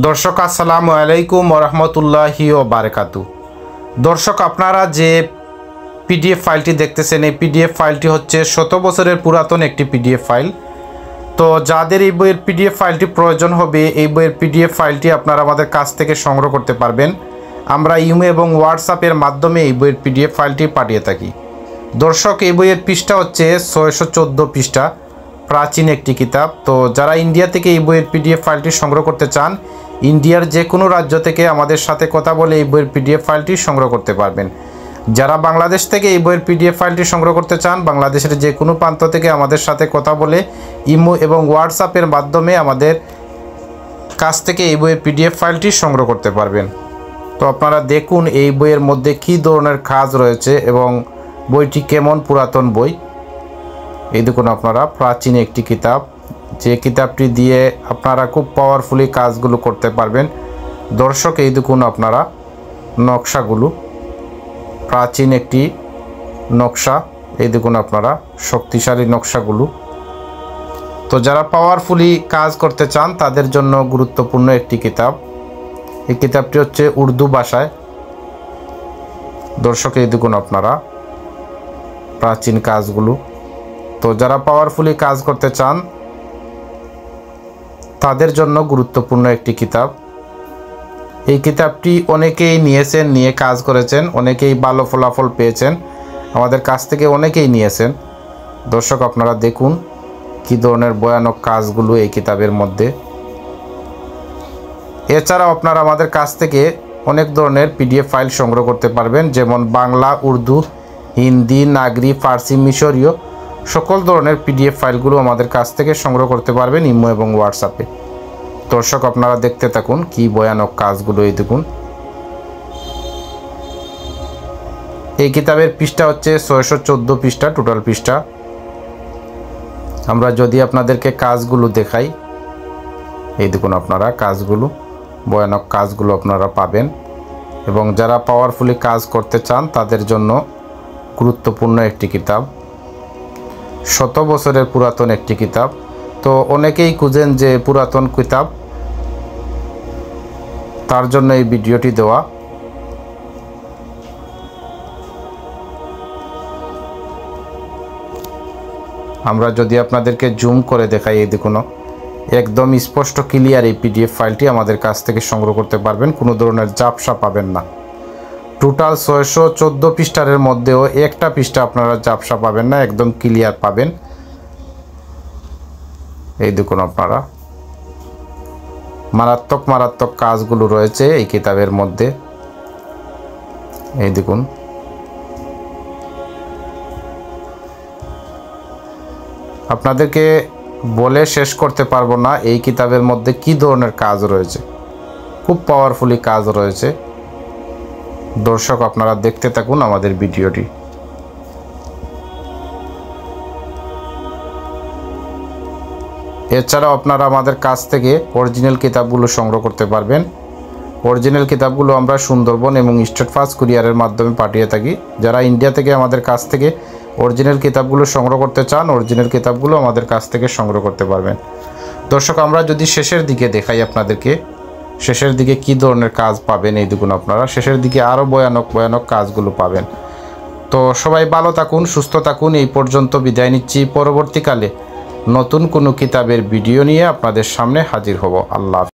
दर्शक আসসালামু আলাইকুম ওয়া রাহমাতুল্লাহি ওয়া বারাকাতু। দর্শক আপনারা যে পিডিএফ ফাইলটি দেখতেছেন এই পিডিএফ ফাইলটি হচ্ছে 100 বছরের পুরাতন একটি পিডিএফ ফাইল। তো যাদের এই বইয়ের পিডিএফ ফাইলটি প্রয়োজন হবে এই বইয়ের পিডিএফ ফাইলটি আপনারা আমাদের কাছ থেকে সংগ্রহ করতে পারবেন। আমরা ইমো এবং হোয়াটসঅ্যাপের মাধ্যমে এই বইয়ের পিডিএফ ফাইলটি পাঠিয়ে থাকি। দর্শক এই বইয়ের পৃষ্ঠা হচ্ছে 614 পৃষ্ঠা, প্রাচীন একটি কিতাব। তো যারা ইন্ডিয়া থেকে এই বইয়ের পিডিএফ ফাইলটি সংগ্রহ করতে চান ইন্ডিয়ার যে কোনো রাজ্য থেকে আমাদের সাথে কথা বলে এই বইয়ের পিডিএফ ফাইলটি সংগ্রহ করতে পারবেন। যারা বাংলাদেশ থেকে এই বইয়ের পিডিএফ ফাইলটি সংগ্রহ করতে চান বাংলাদেশের যে কোনো প্রান্ত থেকে আমাদের সাথে কথা বলে ইমো এবং হোয়াটসঅ্যাপের মাধ্যমে আমাদের কাছ থেকে এই বইয়ের পিডিএফ ফাইলটি সংগ্রহ করতে পারবেন। তো আপনারা দেখুন এই বইয়ের মধ্যে কী ধরনের কাজ রয়েছে এবং বইটি কেমন পুরাতন বই। এই দেখুন আপনারা প্রাচীন একটি কিতাব, যে কিতাবটি দিয়ে আপনারা খুব পাওয়ারফুলি কাজগুলো করতে পারবেন। দর্শক এই দেখুন আপনারা নকশাগুলো, প্রাচীন একটি নকশা, এই দেখুন আপনারা শক্তিশালী নকশাগুলো। তো যারা পাওয়ারফুলি কাজ করতে চান তাদের জন্য গুরুত্বপূর্ণ একটি কিতাব। এই কিতাবটি হচ্ছে উর্দু ভাষায়। দর্শক এই দেখুন আপনারা প্রাচীন কাজগুলো। তো যারা পাওয়ারফুলি কাজ করতে চান তাদের জন্য গুরুত্বপূর্ণ একটি কিতাব। এই কিতাবটি অনেকেই নিয়েছেন, নিয়ে কাজ করেছেন, অনেকেই ভালো ফলাফল পেয়েছেন, আমাদের কাছ থেকে অনেকেই নিয়েছেন। দর্শক আপনারা দেখুন কী ধরনের ভয়ানক কাজগুলো এই কিতাবের মধ্যে। এছাড়াও আপনারা আমাদের কাছ থেকে অনেক ধরনের পিডিএফ ফাইল সংগ্রহ করতে পারবেন, যেমন বাংলা, উর্দু, হিন্দি, নাগরি, ফার্সি, মিশরীয় সকল ধরনের পিডিএফ ফাইলগুলো আমাদের কাছ থেকে সংগ্রহ করতে পারবেন ইমো এবং হোয়াটসঅ্যাপে। দর্শক আপনারা দেখতে থাকুন কি ভয়ানক কাজগুলো। এই দেখুন এই কিতাবের পৃষ্ঠা হচ্ছে 614 পৃষ্ঠা, টোটাল পৃষ্ঠা। আমরা যদি আপনাদেরকে কাজগুলো দেখাই, এই দেখুন আপনারা কাজগুলো, ভয়ানক কাজগুলো আপনারা পাবেন। এবং যারা পাওয়ারফুলি কাজ করতে চান তাদের জন্য গুরুত্বপূর্ণ একটি কিতাব, 100 বছরের পুরাতন একটি কিতাব। তো অনেকেই খুঁজেন যে পুরাতন কিতাব, তার জন্য এই ভিডিওটি দেওয়া। আমরা যদি আপনাদেরকে জুম করে দেখাই, এই দেখুন একদম স্পষ্ট ক্লিয়ার এই পিডিএফ ফাইলটি আমাদের কাছ থেকে সংগ্রহ করতে পারবেন, কোনো ধরনের ঝাপসা পাবেন না। টোটাল 614 পৃষ্ঠার মধ্যেও একটা পৃষ্ঠা আপনারা ঝাপসা পাবেন না, একদম ক্লিয়ার পাবেন। এই দেখুন আপনারা মারাত্মক মারাত্মক কাজগুলো রয়েছে এই কিতাবের মধ্যে। এই দেখুন আপনাদেরকে বলে শেষ করতে পারবো না এই কিতাবের মধ্যে কী ধরনের কাজ রয়েছে, খুব পাওয়ারফুলি কাজ রয়েছে। দর্শক আপনারা দেখতে থাকুন আমাদের ভিডিওটি। এছাড়াও আপনারা আমাদের কাছ থেকে অরিজিনাল কিতাবগুলো সংগ্রহ করতে পারবেন। অরিজিনাল কিতাবগুলো আমরা সুন্দরবন এবং স্টেট ফাস্ট কুরিয়ারের মাধ্যমে পাঠিয়ে থাকি। যারা ইন্ডিয়া থেকে আমাদের কাছ থেকে অরিজিনাল কিতাবগুলো সংগ্রহ করতে চান অরিজিনাল কিতাবগুলো আমাদের কাছ থেকে সংগ্রহ করতে পারবেন। দর্শক আমরা যদি শেষের দিকে দেখাই আপনাদেরকে, শেষের দিকে কী ধরনের কাজ পাবেন, এই দেখুন আপনারা শেষের দিকে আরও ভয়ানক ভয়ানক কাজগুলো পাবেন। তো সবাই ভালো থাকুন, সুস্থ থাকুন। এই পর্যন্ত বিদায় নিচ্ছি। পরবর্তীকালে নতুন কোনো কিতাবের ভিডিও নিয়ে আপনাদের সামনে হাজির হব। আল্লাহ।